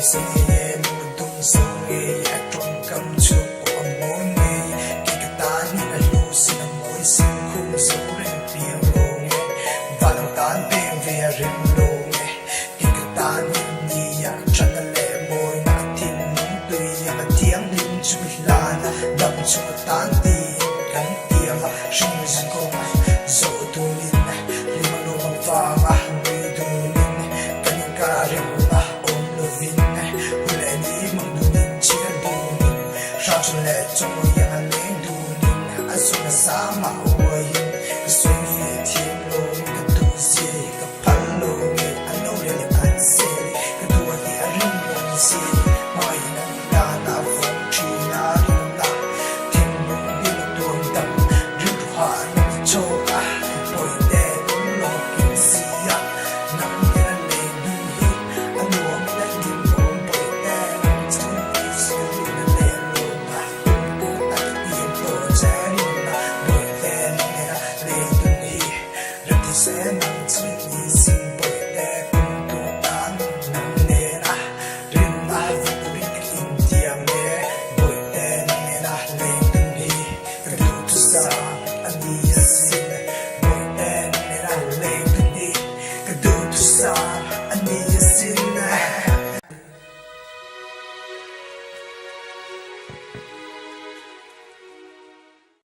sang ye lu tung sang ye ya trong cầm chu của môi nghe khi cái ta ni là lu xin môi xin khung sâu lên piang lo nghe và lòng tan bên về rim lo nghe khi cái ta ni ya chân lệ môi na tin nung tươi ya mà tiếng lim chu la na đâm chu tan ti kan tiang shin shin ko zo tu lin lima lo mang fa ma mi tu lin kan ka rim na om lo vin hule ni mang du nin chia du nin sha chu le chu yang leng du nin asuna sa ma